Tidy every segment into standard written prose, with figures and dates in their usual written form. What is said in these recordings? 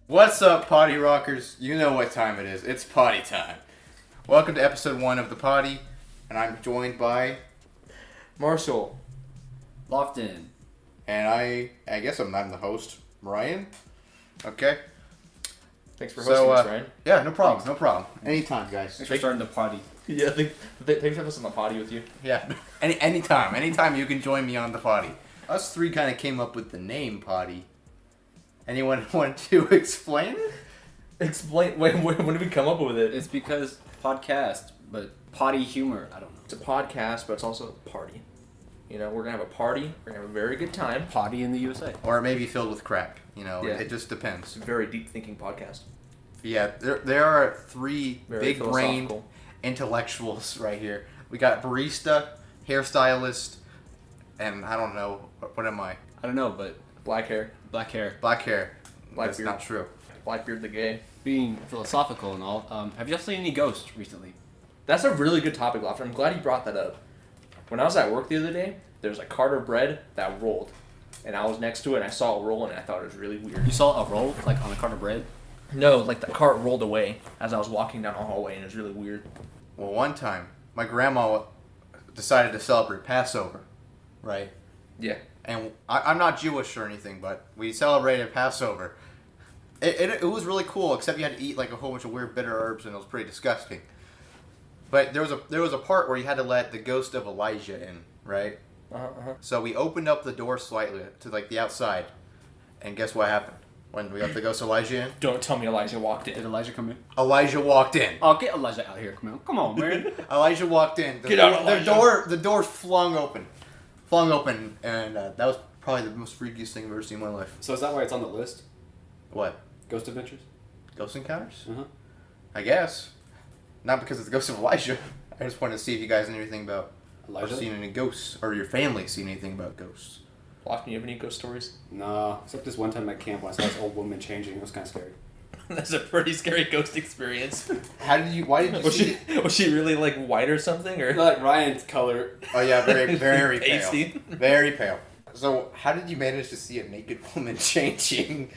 What's up, potty rockers? You know what time it is. It's potty time. Welcome to episode 1 of The Potty, and I'm joined by... Marshall. Lofton. And I guess I'm the host, Ryan. Okay. Thanks for hosting us, Ryan. Yeah, no problem. Anytime, guys. Thanks for starting the potty. Yeah, thanks for having us on the potty with you. Yeah, anytime you can join me on The Potty. Us three kind of came up with the name Potty. Anyone want to explain it? Explain. When did we come up with it? It's because podcast, but potty humor. I don't know. It's a podcast, but it's also a party. You know, we're gonna have a party. We're gonna have a very good time. Potty in the USA. Or maybe filled with crap. You know, Yeah. It just depends. It's a very deep thinking podcast. Yeah, there are three Very big-brained intellectuals right here. We got barista, hairstylist, and I don't know, what am I? I don't know, but Black hair. black hair. Black hair. Black That's beard. not true. Blackbeard the gay. Being philosophical and all, have y'all seen any ghosts recently? That's a really good topic, Lofton. I'm glad you brought that up. When I was at work the other day, there was a cart of bread that rolled. And I was next to it and I saw it roll and I thought it was really weird. You saw a roll, like on a cart of bread? No, like the cart rolled away as I was walking down the hallway and it was really weird. Well, one time, my grandma decided to celebrate Passover, right? Yeah. And I'm not Jewish or anything, but we celebrated Passover. It was really cool, except you had to eat like a whole bunch of weird bitter herbs, and it was pretty disgusting. But there was a part where you had to let the ghost of Elijah in, right? So we opened up the door slightly to like the outside, and guess what happened when we got the ghost of Elijah in? Don't tell me Elijah walked Did in. Elijah come in? Elijah walked in. Oh, get Elijah out here. Come on, man. Elijah walked in. Get out, Elijah. The door flung open, and that was probably the most freakiest thing I've ever seen in my life. So is that why it's on the list? What? Ghost Adventures? Ghost encounters? Uh-huh. I guess. Not because it's the ghost of Elijah. I just wanted to see if you guys knew anything about Elijah? or seen any ghosts, or your family seen anything about ghosts. Lofton, you have any ghost stories? Nah, except this one time at camp when I saw this old woman changing. It was kind of scary. That's a pretty scary ghost experience. Why did you see? Was she really like white or something or Like Ryan's color. Oh yeah, very pale. pasty? Very pale. So how did you manage to see a naked woman changing?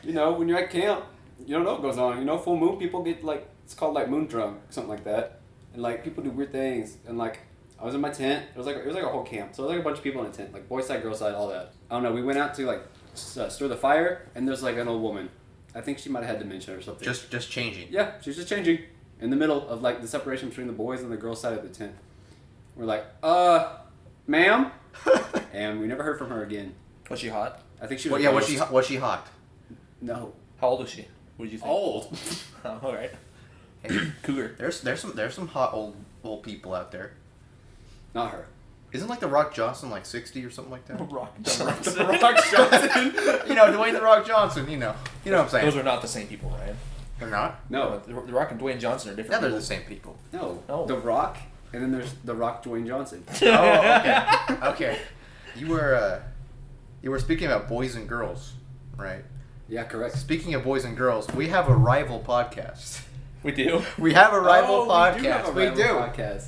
You know, when you're at camp, you don't know what goes on. You know, full moon people get like, it's called like moon drunk, something like that. And like people do weird things. And like, I was in my tent. It was like a whole camp. So it was like a bunch of people in a tent, like boy side, girl side, all that. I don't know. We went out to like stir the fire, and there's like an old woman. I think she might have had dementia or something. Just changing. Yeah, she's just changing in the middle of like the separation between the boys and the girls side of the tent. We're like, ma'am, and we never heard from her again. Was she hot? I think she was. Well, yeah, was she hot? No. How old was she? What did you think? Old. Oh, all right. Hey, Cougar. there's some hot old people out there. Not her. Isn't like the Rock Johnson like 60 or something like that? Rock The Rock Johnson. You know, Dwayne the Rock Johnson. You know what I'm saying. Those are not the same people, Ryan. They're not. No. The Rock and Dwayne Johnson are different. Yeah, they're people. the same people. No. No. The Rock, and then there's the Rock Dwayne Johnson. Oh, okay. Okay. You were speaking about boys and girls, right? Yeah, correct. Speaking of boys and girls, we have a rival podcast. We do. We have a rival podcast. We do. Have a rival podcast.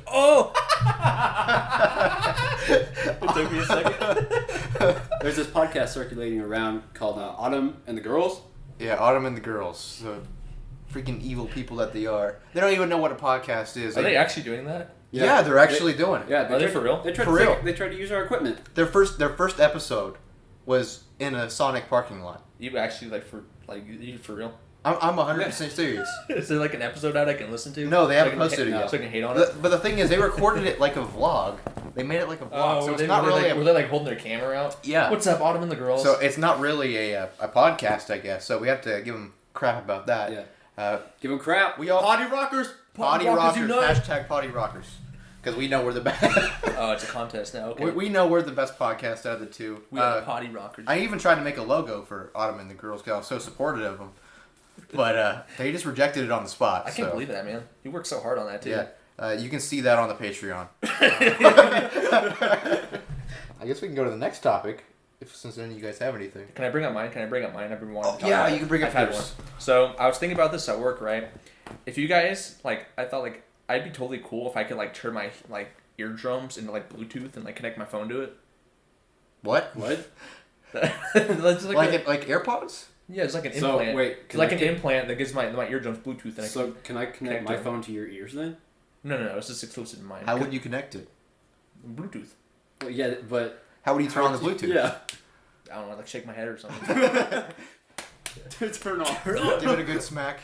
Oh! It took me a second. There's this podcast circulating around called Autumn and the Girls. Yeah, Autumn and the Girls. The freaking evil people that they are. They don't even know what a podcast is. Are they actually doing that? Yeah, they're actually doing it. Yeah, Are they for real? They tried For to real. They tried to use our equipment. Their first episode was in a Sonic parking lot. You actually you for real? I'm 100% serious. Is there like an episode out I can listen to? No, they haven't So I can posted it yet. So I can hate on it. But the thing is, they recorded it like a vlog. They made it like a vlog, so it's not really were they like holding their camera out? Yeah. What's up, Autumn and the Girls? So it's not really a podcast, I guess. So we have to give them crap about that. Yeah. Give them crap. We all Potty Rockers. potty rockers. unite. Hashtag potty rockers. Because we know we're the best. Oh, it's a contest now. Okay. we know we're the best podcast out of the two. We are the Potty Rockers. I even tried to make a logo for Autumn and the Girls because I was so supportive of them. But they just rejected it on the spot. I can't believe that, man. You worked so hard on that, too. Yeah. You can see that on the Patreon. I guess we can go to the next topic, since none of you guys have anything. Can I bring up mine? I've been wanting to talk Yeah, about it. you can bring up I've had yours. one. So, I was thinking about this at work, right? If you guys, I thought, I'd be totally cool if I could, turn my, eardrums into, Bluetooth and, connect my phone to it. What? What? That's Like AirPods? Yeah, it's like an So, implant. wait, It's like an implant that gives my eardrums Bluetooth. And So can I connect my to- phone to your ears then? No, it's just exclusive to mine. How would you connect it? Bluetooth? Well, yeah, but How would you turn on the Bluetooth? Yeah. I don't know, like shake my head or something. Turn off. Give it a good smack.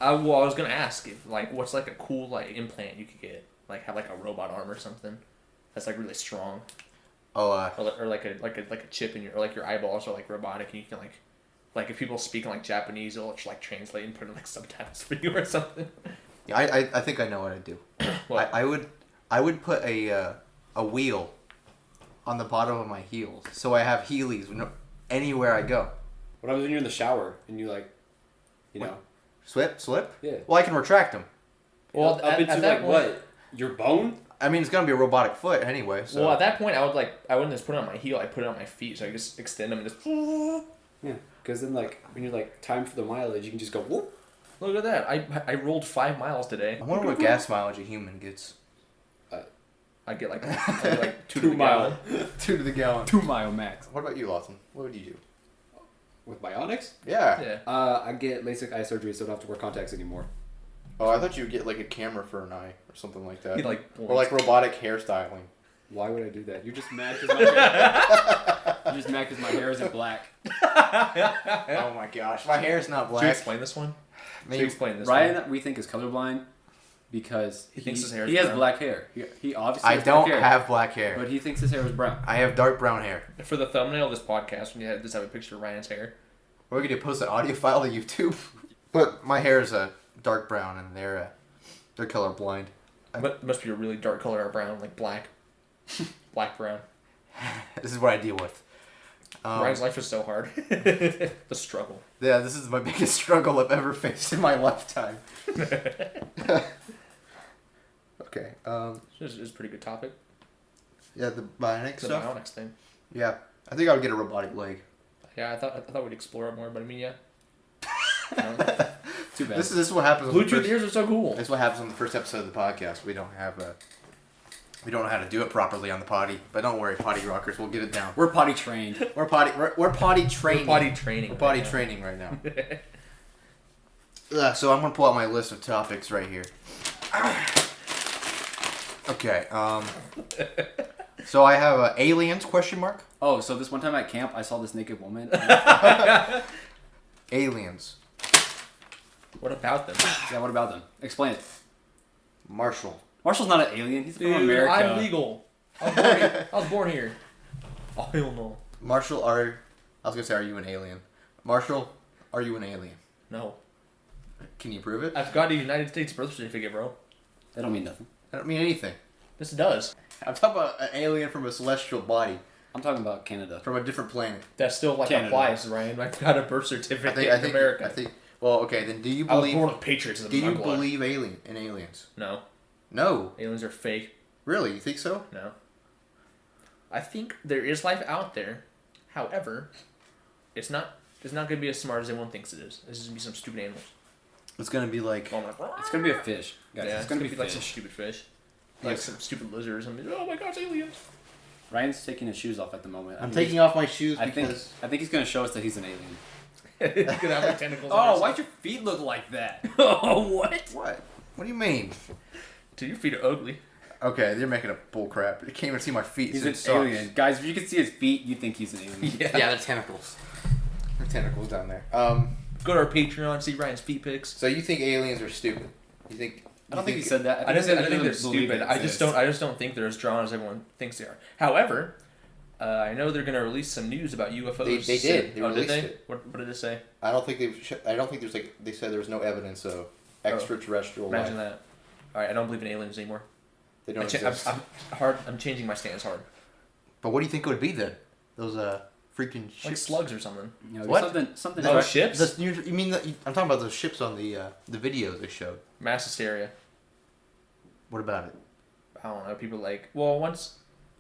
I was gonna ask if what's like a cool implant you could get, like have like a robot arm or something that's like really strong, Oh, or like a chip in your or like your eyeballs are like robotic and you can like if people speak in like Japanese, it'll just like translate and put in like subtitles for you or something. yeah. I think I know what I'd do. What? I would put a wheel on the bottom of my heels, so I have heelys anywhere I go. What happens when you're in the shower and you like, you know? Slip? Yeah. Well, I can retract them. Well, Up at into that like point, what? Your bone? I mean, it's gonna be a robotic foot anyway. So. Well, at that point, I wouldn't just put it on my heel. I put it on my feet, so I just extend them and just. Yeah. Because then like when you're like time for the mileage, you can just go whoop. Look at that! I rolled 5 miles today. I wonder what gas mileage a human gets. I get like 2 to 2 the mile. gallon. 2 to the gallon. 2 mile max. What about you, Lawson? What would you do? With bionics? Yeah. Yeah. I get LASIK eye surgery, so I don't have to wear contacts anymore. Oh, I thought you would get like a camera for an eye or something like that. You'd, like, or like robotic hairstyling. Why would I do that? You're just mad because my hair. You're just mad because my hair isn't black. Oh my gosh, my hair's not Should you black. explain this one? Should Maybe you explain this Ryan, one? we think is colorblind because He thinks his hair is he has brown. black hair. He obviously I has don't black hair, have black hair. but he thinks his hair is brown. I have dark brown hair. For the thumbnail of this podcast, we just have a picture of Ryan's hair. We're gonna post an audio file to YouTube. But my hair is a dark brown, and they're colorblind. But must be a really dark color or brown, like black. Black brown. This is what I deal with. Ryan's life is so hard. The struggle. Yeah, this is my biggest struggle I've ever faced in my lifetime. Okay. This is a pretty good topic. Yeah, the bionic The stuff. bionics thing. Yeah, I think I would get a robotic leg. Yeah, I thought we'd explore it more, but I mean, yeah. Too bad. This is what happens. On the Bluetooth first, ears are so cool. This is what happens on the first episode of the podcast. We don't know how to do it properly on the potty, but don't worry, potty rockers, we'll get it down. We're potty trained. We're potty training. We're potty training. We're potty right now. training right now. So I'm gonna pull out my list of topics right here. Okay. So I have aliens ? Oh, so this one time at camp, I saw this naked woman. Aliens. What about them? Yeah, what about them? Explain it. Marshall. Marshall's not an alien. He's from Dude, America. I'm legal. I was born here. Oh, hell no. Marshall, I was gonna say, are you an alien? Marshall, are you an alien? No. Can you prove it? I've got a United States birth certificate, bro. That don't mean nothing. I don't mean anything. This does. I'm talking about an alien from a celestial body, I'm talking about Canada. from a different planet. That still Canada. applies, Ryan. I've got a birth certificate in America. Well, okay, then do you I was believe? born with patriotism Do in my you blood. believe in aliens? No. No. Aliens are fake. Really? You think so? No. I think there is life out there. However, it's not going to be as smart as everyone thinks it is. This is going to be some stupid animals. It's gonna be like. Oh my It's gonna be a fish, guys. Yeah, it's gonna be like some fish. stupid fish. Like Yes. some stupid lizards. And oh my god, it's aliens. Ryan's taking his shoes off at the moment. I'm taking off my shoes I think because. he's gonna show us that he's an alien. It's gonna have like tentacles. Oh, why'd your feet look like that? Oh, what? What? What do you mean? Dude, your feet are ugly. Okay, they're making a bull crap. You can't even see my feet. He's so an it sucks. alien, guys. If you can see his feet, you think he's an alien. Yeah, they're tentacles. They're tentacles down there. Go to our Patreon, see Ryan's feet pics. So you think aliens are stupid? You think? I don't think he said that. I don't think they're doesn't believe stupid. it I just exists. don't think they're as drawn as everyone thinks they are. However, I know they're gonna release some news about UFOs. They did. They oh, released did they? it. What did it say? I don't think I don't think there's like they said there's no evidence of extraterrestrial Imagine life. that. All right, I don't believe in aliens anymore. They don't exist. I'm changing my stance hard. But what do you think it would be then? Those freaking ships. Like slugs or something. You know, What? Something. Oh, right. ships? You mean I'm talking about those ships on the videos they showed. Mass hysteria. What about it? I don't know. People like, well, once,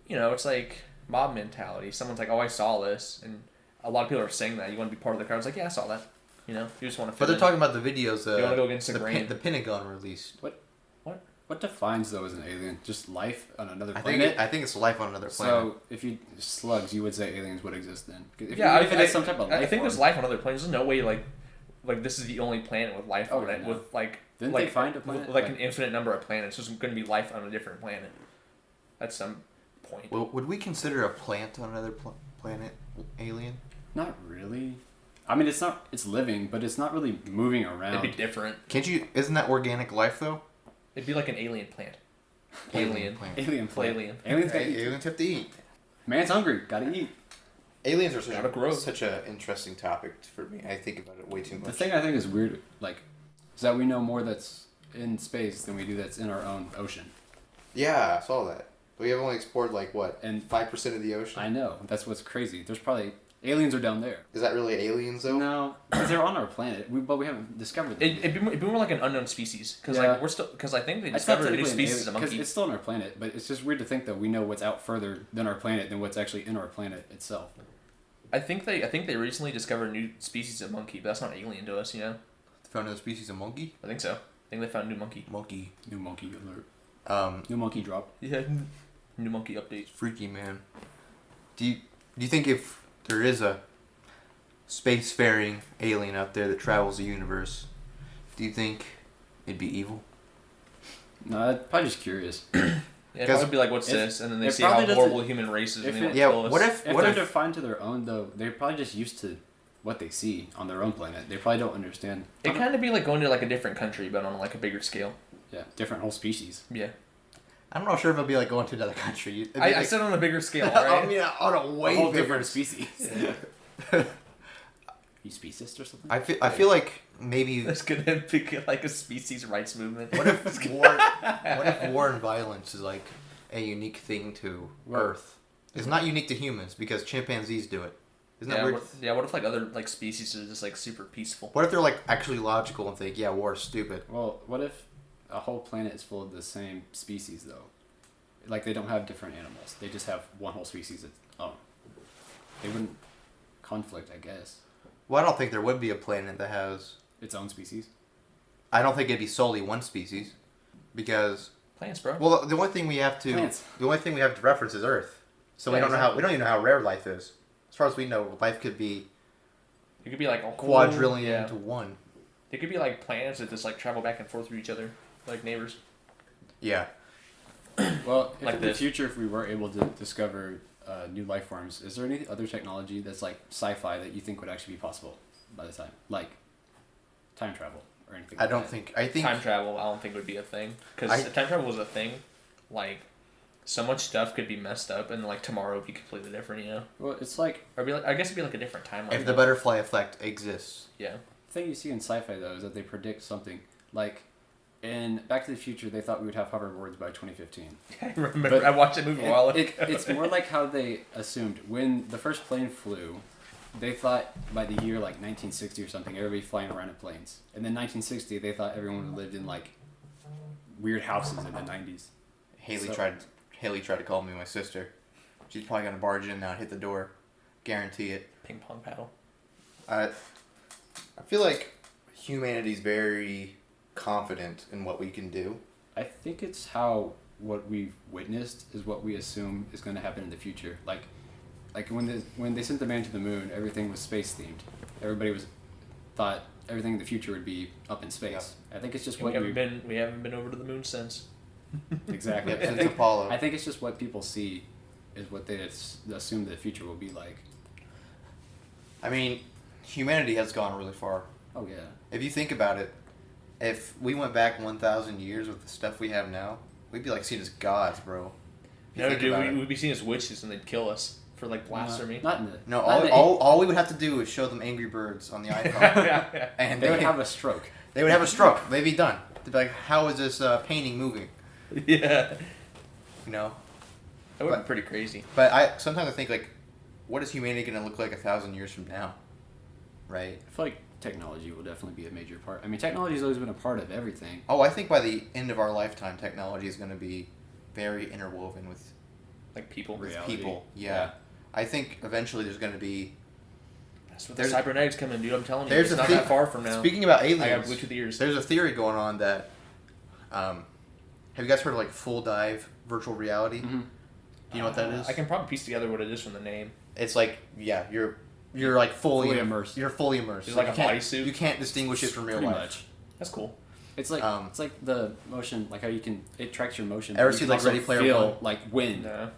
it's like mob mentality. Someone's like, oh, I saw this, and a lot of people are saying that. You want to be part of the crowd. It's like, yeah, I saw that. You just want to. But they're talking about the videos. You wanna go against the grain. The Pentagon released. What? what defines though as an alien? Just life on another I planet. think it's life on another planet. So if you slugs, you would say aliens would exist then. If Yeah, if it is some type of life I think there's form, life on other planets. There's no way like this is the only planet with life on it. no. With like Didn't like, they find a planet? with, like an infinite number of planets? There's going to be life on a different planet. At some point. Well, would we consider a plant on another planet alien? Not really. I mean, it's living, but it's not really moving around. It'd be different. Isn't that organic life though? It'd be like an alien plant. Alien plant. Alien plant. Alien. Aliens gotta eat. Aliens have to eat. Man's hungry. Gotta eat. Aliens are Gotta grow. such an interesting topic for me. I think about it way too much. The thing I think is weird, like, is that we know more that's in space than we do that's in our own ocean. Yeah, I saw that. We have only explored like what, And 5% of the ocean. I know. That's what's crazy. There's probably aliens are down there. Is that really aliens though? No, because they're on our planet. But we haven't discovered them. It'd be more like an unknown species because Yeah. like we're still because I think they It's not discovered a new technically an species of alien, 'cause monkey. it's still on our planet, but it's just weird to think that we know what's out further than our planet than what's actually in our planet itself. I think they recently discovered a new species of monkey, but that's not alien to us, you know. Found another species of monkey. I think so. I think they found a new monkey. Monkey. New monkey alert. New monkey drop. Yeah. New monkey update. It's freaky, man. Do you think if there is a spacefaring alien out there that travels the universe, do you think it'd be evil? No, I'm probably just curious. Yeah, it'd probably be like, what's if- this? And then they it see how probably doesn't- horrible human race is and if they it- want to Yeah, kill us. what if If what they're if defined to their own, though, they're probably just used to what they see on their own planet. They probably don't understand. It kind of be like going to like a different country, but on like a bigger scale. Yeah, different whole species. Yeah. I'm not sure if it'd be like going to another country. It'd be I like- said on a bigger scale, I right? mean, on a way A whole bigger different species. You speciest or something? I feel like maybe That's gonna be like a species rights movement. what if war and violence is like a unique thing to Well- Earth? It's not unique to humans because chimpanzees do it. Isn't that Yeah, weird? what if like other like species are just like super peaceful? What if they're like actually logical and think, yeah, war is stupid? Well, what if a whole planet is full of the same species, though? Like, they don't have different animals. They just have one whole species. They wouldn't conflict, I guess. Well, I don't think there would be a planet that has. Its own species. I don't think it'd be solely one species, because Plants, bro. well, the only thing we have to Plants. reference is Earth. So we Yeah, don't know how we don't even know how rare life is. As far as we know, life could be It could be like a whole, quadrillion Yeah. to one. It could be like planets that just like travel back and forth through each other, like neighbors. Yeah. Well, if Like in this. the future, if we were able to discover new life forms, is there any other technology that's like sci-fi that you think would actually be possible by the time? Like time travel or anything I like don't that? think. I think. Time travel, I don't think would be a thing because I- if time travel was a thing, like so much stuff could be messed up and like tomorrow would be completely different, you know. Well, it's like Or be like, I guess it'd be like a different timeline. If the butterfly effect exists. Yeah. the thing you see in sci-fi though is that they predict something. Like in Back to the Future, they thought we would have hoverboards by 2015. I remember. But I watched that movie a while ago. It's more like how they assumed when the first plane flew. They thought by the year like 1960 or something, everybody flying around in planes. And then 1960, they thought everyone lived in like weird houses in the 90s. Haley So- tried to call me my sister. She's probably gonna barge in now and hit the door. Guarantee it. Ping pong paddle. I feel like humanity's very confident in what we can do. I think it's how what we've witnessed is what we assume is going to happen in the future. Like when they sent the man to the moon, everything was space themed. Everybody thought everything in the future would be up in space. I think it's just We what haven't been over to the moon since. exactly. Yep, I since think, Apollo. I think it's just what people see is what they assume the future will be like. I mean, humanity has gone really far. Oh yeah. If you think about it, if we went back 1,000 years with the stuff we have now, we'd be like seen as gods, bro. If you No, think dude, about it. we'd be seen as witches and they'd kill us for like blasphemy. Not in the No, not in the- all we would have to do is show them Angry Birds on the iPhone, and they would have a stroke. they would have a stroke. They'd be done. They'd be like, "How is this painting moving?" Yeah. You know. That would be But- pretty crazy. But sometimes I think like, what is humanity gonna look like 1,000 years from now? Right. I feel like technology will definitely be a major part. I mean, technology's always been a part of everything. Oh, I think by the end of our lifetime, technology is gonna be very interwoven with Like people. Reality. people. Yeah. I think eventually there's gonna be. That's what the There's- cybernetics coming, dude. I'm telling you. There's It's a not thing- that far from now. Speaking about I got aliens, Bluetooth ears. there's a theory going on that Have you guys heard of like full dive virtual reality? Mm-hmm. Do you know what that is? I can probably piece together what it is from the name. It's like you're like fully immersed. You're fully immersed. It's So like you a can't- bodysuit? You can't distinguish it from real Pretty life. much. That's cool. It's like the motion, like how it tracks your motion. Ever You see, can like, also Ready Player feel, One? like wind. No.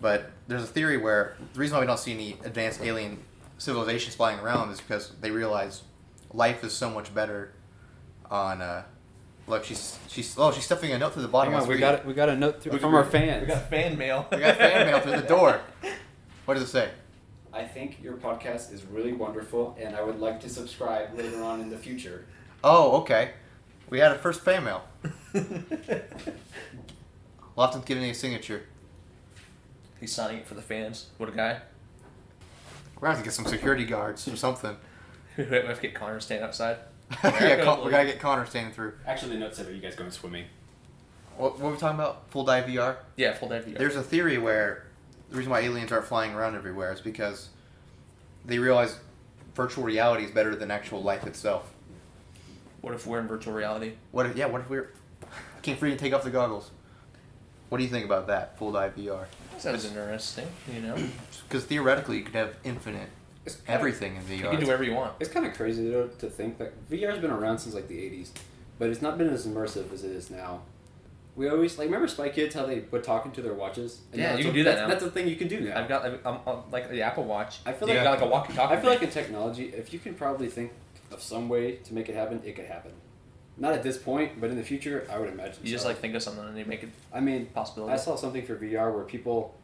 But there's a theory where the reason why we don't see any advanced alien civilizations flying around is because they realize life is so much better on. Look, she's stuffing a note through the bottom. Hang on, we got a note from our fans. We got fan mail. We got fan mail through the door. What does it say? I think your podcast is really wonderful, and I would like to subscribe later on in the future. Oh, okay. We had a first fan mail. Lofton's giving me a signature. He's signing it for the fans. What a guy. We're gonna have to get some security guards or something. We have to get Connor to stand outside. Yeah, we gotta get Connor standing through. Actually, the note said, "Are you guys going swimming?" What were we talking about? Full dive VR? Yeah, full dive VR. There's a theory where the reason why aliens aren't flying around everywhere is because they realize virtual reality is better than actual life itself. What if we're in virtual reality? What if we're can't free to take off the goggles? What do you think about that? Full dive VR? Sounds interesting, you know? Because theoretically you could have infinite It's everything in VR. You can do whatever you want. It's kind of crazy though to think that VR's been around since like the '80s, but it's not been as immersive as it is now. We always remember Spy Kids how they would talk into their watches. And Yeah, now you it's can a- do that that's- now. That's a thing you can do now. I've got like the Apple Watch. I feel You like got like a walkie-talkie. I feel like in technology, if you can probably think of some way to make it happen, it could happen. Not at this point, but in the future, I would imagine. you just so. like think of something and you make it I mean, possibility. I saw something for VR where people,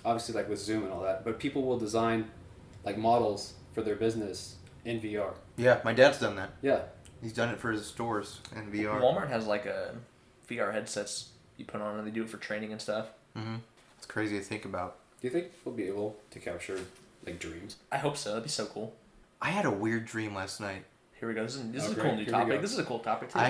obviously like with Zoom and all that, but people will design like models for their business in VR. Yeah, my dad's done that. Yeah. He's done it for his stores in VR. Walmart has like a VR headsets you put on and they do it for training and stuff. Mm-hmm. It's crazy to think about. Do you think we'll be able to capture like dreams? I hope so. That'd be so cool. I had a weird dream last night. Here we go. This is a great. cool new Here we topic. go. This is a cool topic too. I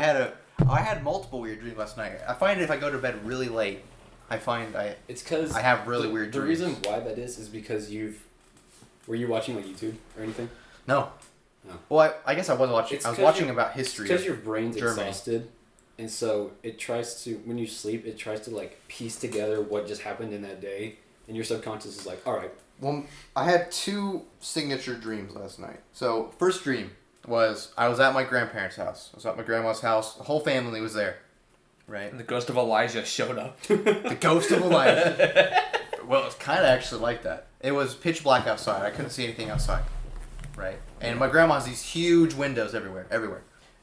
had multiple weird dreams last night. I find if I go to bed really late, I find It's because I have really weird The dreams. reason why that is because were you watching like YouTube or anything? No. No. Well, I guess I was watching. It's I was 'cause watching you're- about history. Because your brain's Germany. exhausted, and so it tries to when you sleep, it tries to like piece together what just happened in that day, and your subconscious is like, all right, Well, I had two signature dreams last night. So, first dream was I was at my grandparents' house. I was at my grandma's house. The whole family was there, right? And the ghost of Elijah showed up. The ghost of Elijah. Well, it's kind of actually like that. It was pitch black outside. I couldn't see anything outside, right? And my grandma has these huge windows everywhere.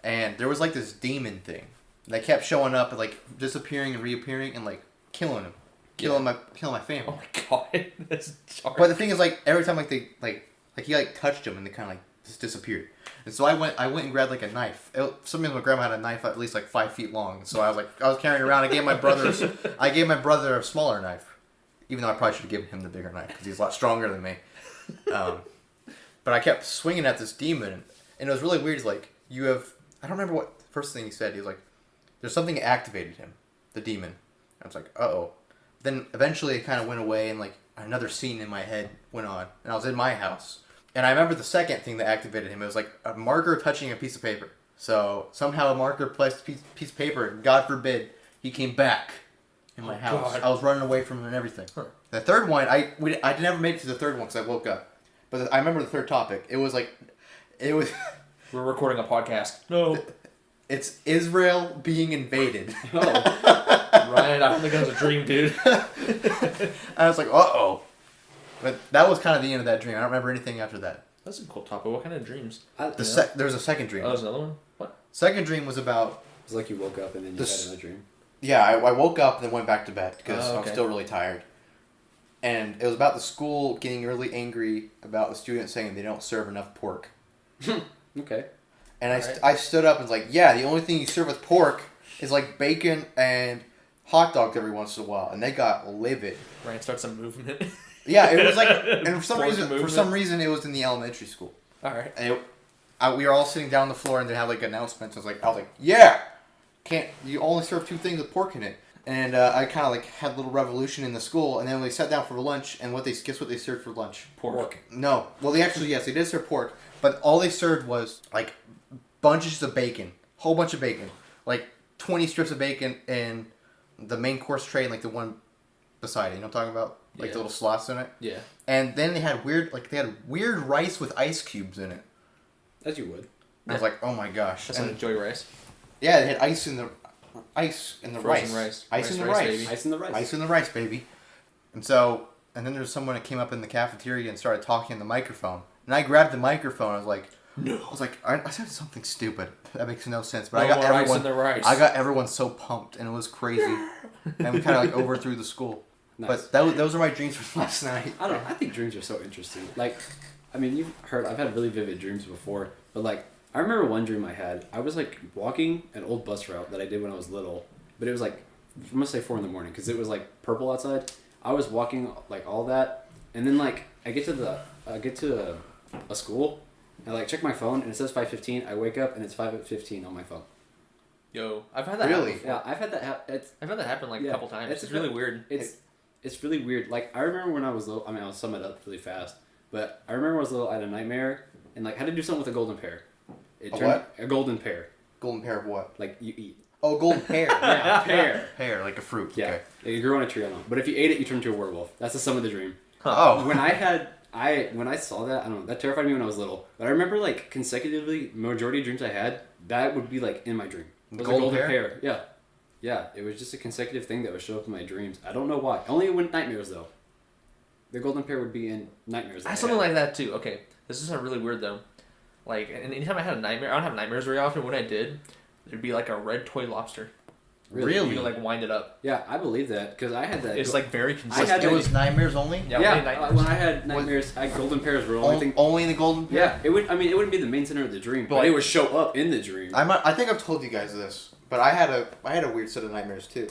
And there was like this demon thing. They kept showing up and like disappearing and reappearing and like killing him, killing my family. Oh my god, that's dark. But the thing is, like every time like they he touched them and they kind of like just disappeared. And so I went and grabbed like a knife. Sometimes my grandma had a knife at least like 5 feet long. So I was carrying it around. I gave my brother a smaller knife, even though I probably should have given him the bigger knife because he's a lot stronger than me. But I kept swinging at this demon, and it was really weird. It's like I don't remember what the first thing he said. He was like, "There's something that activated him, the demon." I was like, "Uh-oh." Then eventually it kind of went away, and like another scene in my head went on, and I was in my house. And I remember the second thing that activated him. It was like a marker touching a piece of paper. So somehow a marker placed a piece of paper, and God forbid, he came back in my house. God. I was running away from him and everything. Huh. The third one, I never made it to the third one because I woke up. But I remember the third topic. It was. We're recording a podcast. No. It's Israel being invaded. oh, Ryan, I don't think that was a dream, dude. I was like, uh-oh. But that was kind of the end of that dream. I don't remember anything after that. That's a cool topic. What kind of dreams? There was a second dream. Oh, there's another one? What? Second dream was about... it's like you woke up and then you This- had another dream. Yeah, I woke up and then went back to bed because Oh, I was okay. still really tired. And it was about the school getting really angry about the students saying they don't serve enough pork. Okay. And Alright. I stood up and was like, yeah, the only thing you serve with pork is like bacon and hot dogs every once in a while. And they got livid. Ryan starts a movement. Yeah, it was like, and Pork for movement. some reason, it was in the elementary school. Alright. And we were all sitting down on the floor, and they had like announcements. I was like, yeah, you only serve 2 things with pork in it. And I kind of like had a little revolution in the school, and then we sat down for lunch, and guess what they served for lunch? Pork. No, well they did serve pork, but all they served was like bunches of bacon, whole bunch of bacon, like 20 strips of bacon and the main course tray and like the one beside it. You know what I'm talking about? Like Yeah. the little slots in it. Yeah. And then they had weird rice with ice cubes in it. As you would. I was like, oh my gosh. That's And like Joy Rice. yeah, they had ice in the Frozen rice. rice. Ice in the Rice, rice. baby. Ice in the rice. Ice in the rice, baby. And so, and then there was someone that came up in the cafeteria and started talking in the microphone. And I grabbed the microphone. I was like, I said something stupid. That makes no sense. But No I got more ice everyone. in the rice. I got everyone so pumped, and it was crazy. And we kind of like overthrew the school. Nice. But those are my dreams from last night. I think dreams are so interesting. Like, I mean, you've heard I've had really vivid dreams before, but like I remember one dream I had. I was like walking an old bus route that I did when I was little, but it was like I'm gonna say 4 a.m. because it was like purple outside. I was walking like all that, and then like I get to a school, and I like check my phone and it says 5:15. I wake up and it's 5:15 on my phone. Yo, I've had that Really? happen. Yeah, I've had that. I've had that happen like Yeah, a couple times. it's It's really weird. It's really weird. Like I remember when I was little. I mean, I'll sum it up really fast. But I remember when I was little, I had a nightmare and like had to do something with a golden pear. A golden pear. Golden pear of what? Like you eat. Oh, golden pear. Yeah, pear. Pear, like a fruit. Yeah, Okay. you grow on a tree. I don't know. But if you ate it, you turn into a werewolf. That's the sum of the dream. Oh. When I saw that, I don't know. That terrified me when I was little. But I remember like consecutively, majority of dreams I had, that would be like in my dream. It was a golden pear. Yeah. Yeah, it was just a consecutive thing that would show up in my dreams. I don't know why. Only in nightmares, though. The golden pear would be in nightmares. I had something like that too. Okay, this is really weird though. Like, and anytime I had a nightmare, I don't have nightmares very often. When I did, there'd be like a red toy lobster. Really? You could like wind it up. Yeah, I believe that because I had that. It's like very I consistent. had It was nightmares only? Yeah, Yeah, only nightmares. when I had nightmares, golden pears were the only thing. Only in the golden pear? Yeah, it would. I mean, it wouldn't be the main center of the dream, but But it would show up in the dream. I think I've told you guys this, but I had a weird set of nightmares too.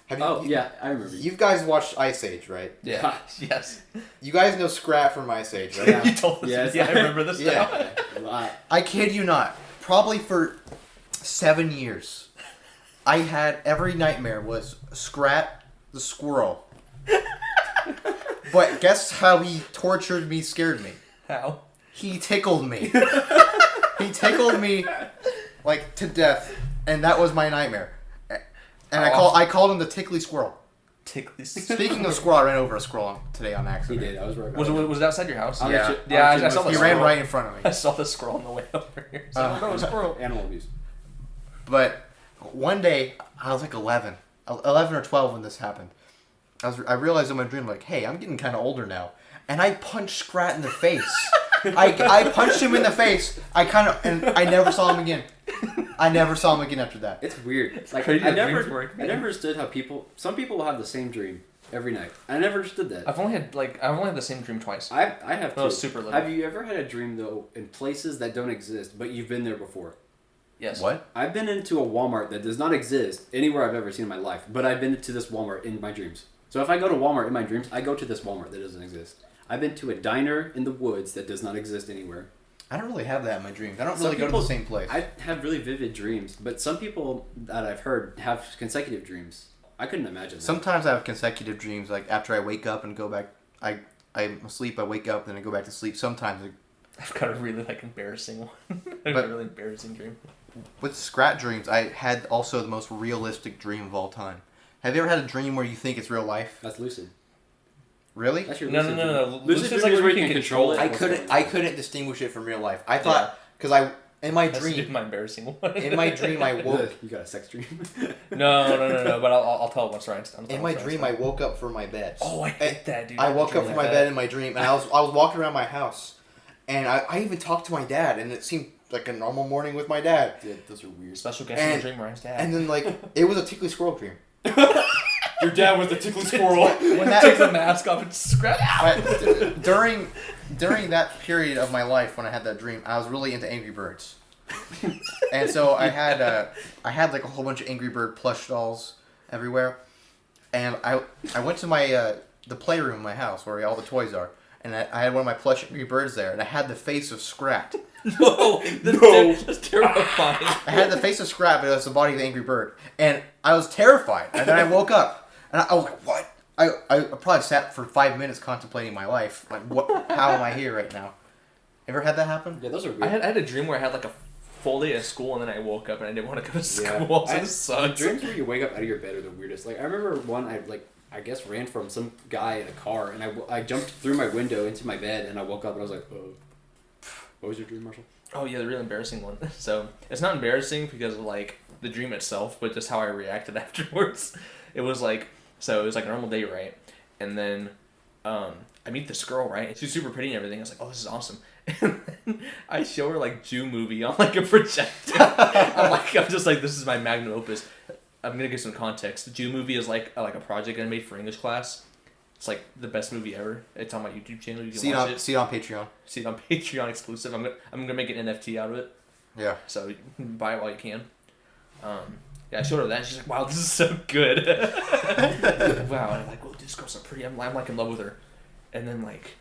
Have you? Oh yeah, I remember. You guys watched Ice Age, right? Yeah. Yes. You guys know Scrat from Ice Age, right? Yeah. You told us. Yes. Yeah, I remember this Yeah. now. A lot. I kid you not. Probably for 7 years, I had every nightmare was Scrat the squirrel. But guess how he tortured me, scared me? How? He tickled me. He tickled me like to death, and that was my nightmare. And I called him the tickly squirrel. Tickly. Speaking of squirrel, I ran over a squirrel today on He accident. did. I was right. Was it outside your house? I'll Yeah. let you- Yeah, I'll let you I saw know. the He squirrel. ran right in front of I me. saw the squirrel on the way over here. So I don't know, a squirrel. Animal abuse. But one day, I was like 11 or 12 when this happened. I realized in my dream, like, hey, I'm getting kind of older now. And I punched Scrat in the face. I punched him in the face. And I never saw him again. I never saw him again after that. It's weird. Like Crazy I how dreams never, work, I man. never understood how some people will have the same dream every night. I never understood that. I've only had the same dream twice. I have. I was too. super little. Have you ever had a dream though in places that don't exist, but you've been there before? Yes. What? I've been into a Walmart that does not exist anywhere I've ever seen in my life, but I've been to this Walmart in my dreams. So if I go to Walmart in my dreams, I go to this Walmart that doesn't exist. I've been to a diner in the woods that does not exist anywhere. I don't really have that in my dreams. I don't Some really go to people- the same place. I have really vivid dreams, but some people that I've heard have consecutive dreams. I couldn't imagine that. Sometimes I have consecutive dreams. Like after I wake up and go back, I'm asleep. I wake up, then I go back to sleep. Sometimes I've got a really embarrassing one. But- a really embarrassing dream. with Scrat dreams, I had also the most realistic dream of all time. Have you ever had a dream where you think it's real life? That's lucid. Really? That's your No, lucid no, dream. no. Lucid Lucid's dream like is where you can control it. I couldn't distinguish it from real life. I thought because in my That's dream my embarrassing one. in my dream I woke You got a sex dream? No. But I'll tell it once Ryan's done. in my dream I woke up from my bed. Oh, I hate that, dude. I woke up Dream from like my that. bed in my dream, and I was walking around my house, and I even talked to my dad, and it seemed like a normal morning with my dad. Yeah, those are weird. Special guest in the dream, Ryan's dad. And then like it was a tickly squirrel dream. Your dad was the tickly squirrel. When Take the that mask off and scratch. but during that period of my life when I had that dream, I was really into Angry Birds, and so I had like a whole bunch of Angry Bird plush dolls everywhere, and I went to my the playroom in my house where all the toys are. And I had one of my plush Angry Birds there, and I had the face of Scrat. No, that's terrifying. I had the face of Scrat, but it was the body of the Angry Bird. And I was terrified. And then I woke up, and I was like, what? I probably sat for 5 minutes contemplating my life. Like, how am I here right now? Ever had that happen? Yeah, those are weird. I had a dream where I had like a full day at school, and then I woke up and I didn't want to go to Yeah. school. So The it sucks. dreams where you wake up out of your bed are the weirdest. Like I remember one I guess ran from some guy in a car, and I jumped through my window into my bed, and I woke up and I was like, oh. What was your dream, Marshall? Oh yeah, the real embarrassing one. So it's not embarrassing because of like the dream itself, but just how I reacted afterwards. It was like a normal day, right? And then I meet this girl, right? She's super pretty and everything. I was like, oh, this is awesome. And then I show her like Jew movie on like a projector. I'm just like, this is my magnum opus. I'm gonna give some context. The Jew movie is like a project I made for English class. It's like the best movie ever. It's on my YouTube channel. You can watch it. See it on Patreon. See it on Patreon exclusive. I'm gonna make an NFT out of it. Yeah. So you can buy it while you can. Yeah, I showed her that. And she's like, "Wow, this is so good." Wow, and I'm like, "Whoa, this girl's so pretty." I'm like in love with her. And then like,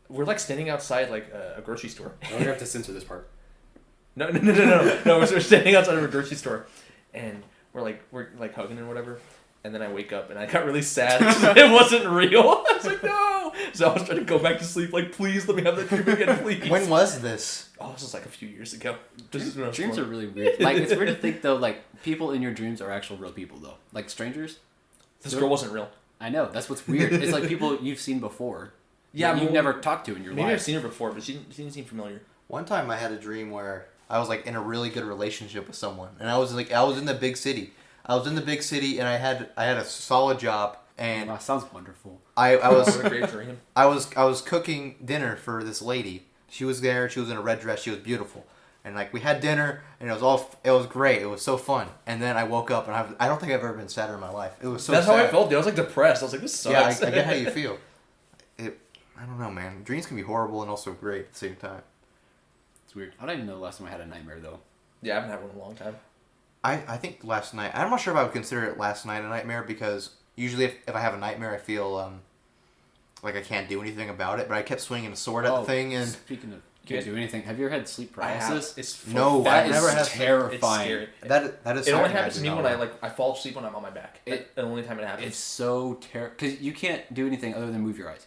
we're like standing outside like a grocery store. I'm gonna have to censor this part. No. We're standing outside of a grocery store, and we're like hugging and whatever. And then I wake up and I got really sad. It wasn't real. I was like, no. So I was trying to go back to sleep. Like, please let me have that dream again, please. When was this? Oh, this was like a few years ago. This is when I was Dreams born. are really weird. Like, it's weird to think, though, like, people in your dreams are actual real people, though. Like, strangers. This girl wasn't real. I know. That's what's weird. It's like people you've seen before. Yeah, that you've never talked to in your maybe life. I've seen her before, but she didn't seem familiar. One time I had a dream where I was like in a really good relationship with someone, and I was in the big city. And I had a solid job, and Wow, sounds wonderful. I was What a great dream. I was cooking dinner for this lady. She was there. She was in a red dress. She was beautiful, and like we had dinner, and it was great. It was so fun. And then I woke up, and I don't think I've ever been sadder in my life. It was so. That's sad. how I felt, dude. I was like depressed. I was like, this sucks. Yeah, I get how you feel. I don't know, man. Dreams can be horrible and also great at the same time. It's weird. I don't even know the last time I had a nightmare, though. Yeah, I haven't had one in a long time. I think last night, I'm not sure if I would consider it last night a nightmare, because usually if I have a nightmare, I feel like I can't do anything about it, but I kept swinging a sword at the thing, and Speaking of can't do anything, have you ever had sleep paralysis? It's No, That I've is never had terrifying. It's scary. that is It only something happens do to me not when want. I fall asleep when I'm on my back. That's the only time it happens. It's so terrible because you can't do anything other than move your eyes,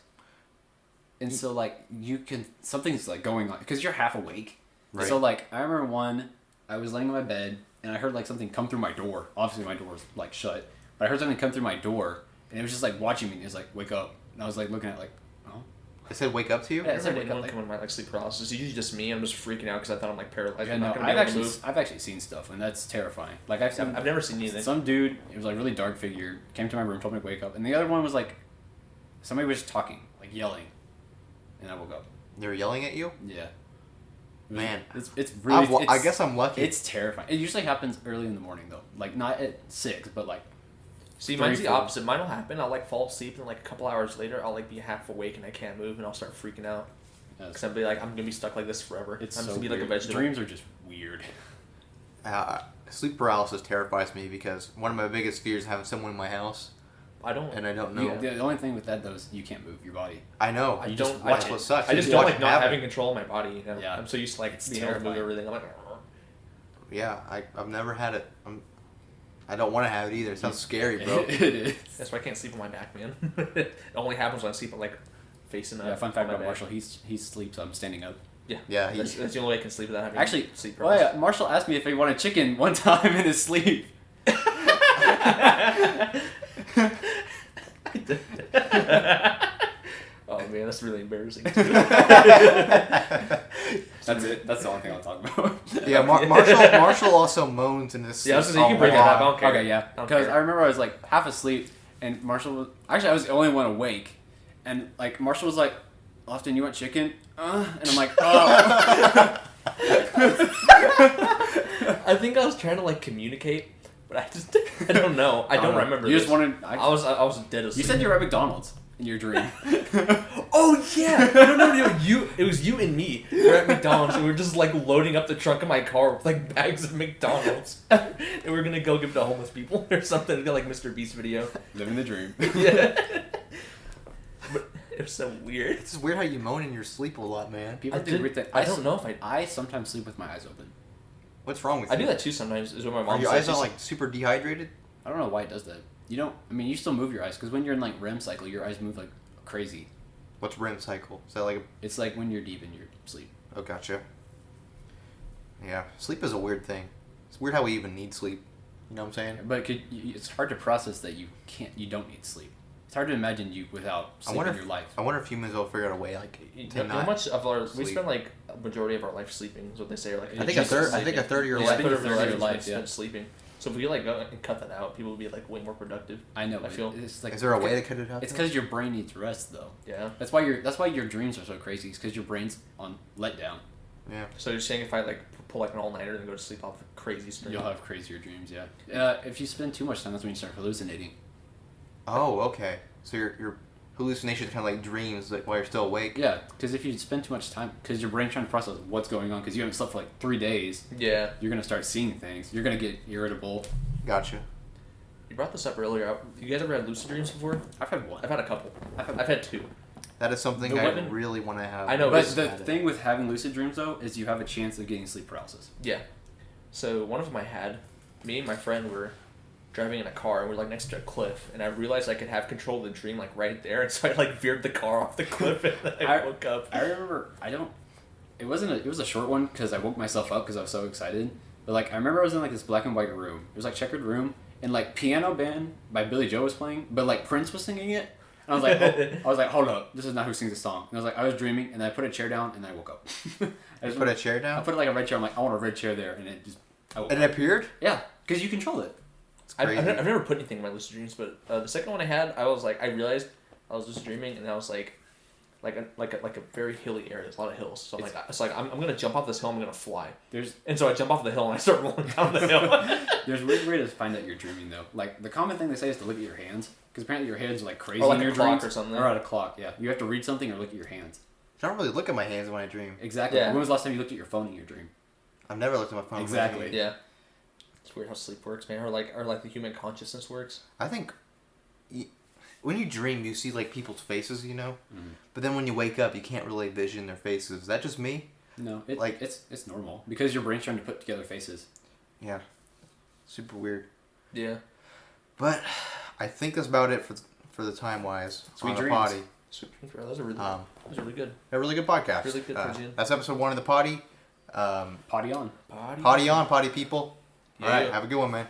and so like something's like going on because you're half awake. Right. So like I remember I was laying on my bed and I heard like something come through my door. Obviously my door was like shut, but I heard something come through my door and it was just like watching me. And it was like, wake up, and I was like looking at it, like, oh. It said wake up to you? Yeah, I it's never like had wake up, anyone like- come in my like sleep paralysis. It's usually just me. I'm just freaking out because I thought I'm like paralyzed. Yeah, I'm no, not gonna be able to move. I've actually seen stuff and that's terrifying. Like I've seen I've never seen anything. some dude. It was like a really dark figure came to my room, told me to wake up, and the other one was like somebody was just talking, like yelling, and I woke up. They were yelling at you? Yeah. Man. It's really. I guess I'm lucky. It's terrifying. It usually happens early in the morning though, like not at 6, but like. See, 3, mine's the 4. opposite. Mine will happen. I'll like fall asleep and like a couple hours later, I'll like be half awake and I can't move and I'll start freaking out. Because I'll be like, I'm gonna be stuck like this forever. It's I'm so just gonna be like a weird. vegetable. Dreams are just weird. Sleep paralysis terrifies me because one of my biggest fears is having someone in my house, I don't. and I don't know. The only thing with that though is you can't move your body. I know. I You don't. just watch I, what sucks. I You just don't watch like it not happen. having control of my body. You know? Yeah. I'm so used to like It's being able to move terrifying. everything. I'm like, Yeah, I've never had it. I don't want to have it either. It sounds scary, bro. It is. that's why I can't sleep on my back, man. It only happens when I sleep like facing up. Yeah, fun on fact my about back. Marshall, he sleeps standing up. Yeah. Yeah, That's the only way I can sleep without having Actually, sleep well, paralysis. yeah, Marshall asked me if he wanted chicken one time in his sleep. Oh man, that's really embarrassing. That's it. That's the only thing I'll talk about. Yeah, Marshall also moans in his sleep. Yeah, I was gonna say, you can bring it up. I don't care. Okay, yeah. I don't Because care. I remember I was like half asleep, and Marshall was actually I was the only one awake, and like Marshall was like, "Lofton, you want chicken?" And I'm like, "Oh." I think I was trying to like communicate, but I don't know. I don't remember. You this. just wanted. I was dead asleep. You said you were at McDonald's in your dream. Oh yeah, no, it was you and me. We're at McDonald's and we're just like loading up the trunk of my car with like bags of McDonald's, and we're gonna go give it to homeless people or something. Like Mr. Beast video. Living the dream. Yeah. But it was so weird. It's just weird how you moan in your sleep a lot, man. People I do did- weird things. I don't know if I sometimes sleep with my eyes open. What's wrong with I you? do that too sometimes. Is what my Are mom your says. eyes not like super dehydrated? I don't know why it does that. You don't. I mean, you still move your eyes because when you're in like REM cycle, your eyes move like crazy. What's REM cycle? Is that like It's like when you're deep in your sleep. Oh, gotcha. Yeah, sleep is a weird thing. It's weird how we even need sleep. You know what I'm saying? But it's hard to process that you don't need sleep. It's hard to imagine you without sleep in your life. I wonder if humans will figure out a way like You to know how not much of our we sleep. spend like a majority of our life sleeping is what they say. Or like I think a third of your Yeah, life. a third of your life is life, spent sleeping. So if we like go and cut that out, people would be like way more productive. I know. I feel- it's like Is there a way to cut it out? It's though? because your brain needs rest, though. Yeah. That's why your dreams are so crazy. It's because your brain's on letdown. Yeah. So you're saying if I like pull like an all nighter and go to sleep, I'll have crazy stream. You'll have crazier dreams. Yeah. If you spend too much time, that's when you start hallucinating. Oh, okay. So your hallucinations kind of like dreams, like while you're still awake. Yeah, because if you spend too much time, because your brain's trying to process what's going on, because you haven't slept for like 3 days, Yeah. you're gonna start seeing things. You're gonna get irritable. Gotcha. You brought this up earlier. You guys ever had lucid dreams before? I've had one. I've had a couple. I've had I've had two. That is something The I women- really want to have. I know, But it's- the thing with having lucid dreams though is you have a chance of getting sleep paralysis. Yeah. So one of them I had, me and my friend were driving in a car and we're like next to a cliff, and I realized I could have control of the dream like right there, and so I like veered the car off the cliff and then I woke up. I remember. It was a short one because I woke myself up because I was so excited. But like I remember I was in like this black and white room. It was like checkered room, and like Piano Band by Billy Joe was playing, but like Prince was singing it. And I was like, hold up, this is not who sings the song. And I was like, I was dreaming, and then I put a chair down, and then I woke up. You put a chair I down. put like a red chair. I'm like, I want a red chair there, and it just. I woke And it up. appeared. Yeah, because you control it. It's I've crazy. never put anything in my lucid dreams, but the second one I had, I was like, I realized I was just dreaming, and I was like a very hilly area. There's a lot of hills, so I'm gonna jump off this hill. I'm gonna fly, and so I jump off the hill and I start rolling down the hill. There's weird way to find out you're dreaming though. Like the common thing they say is to look at your hands, because apparently your hands are like crazy Or like in a your clock dreams. or something. Or at a clock, yeah. You have to read something or look at your hands. I don't really look at my hands when I dream. Exactly. Yeah. When was the last time you looked at your phone in your dream? I've never looked at my phone. when I Exactly. dream. Yeah, it's weird how sleep works, man, or like the human consciousness works. I think when you dream, you see like people's faces, you know. Mhm. But then when you wake up, you can't really vision their faces. Is that just me? No, Like- it's normal because your brain's trying to put together faces. Yeah. Super weird. Yeah. But I think that's about it for the time wise. Sweet on the dreams. potty. Super. That was a really, Um, that was really good. A really good podcast. Really good towards the end. That's episode 1 of the potty. Potty on. Potty on, potty people. All right, Yeah. have a good one, man.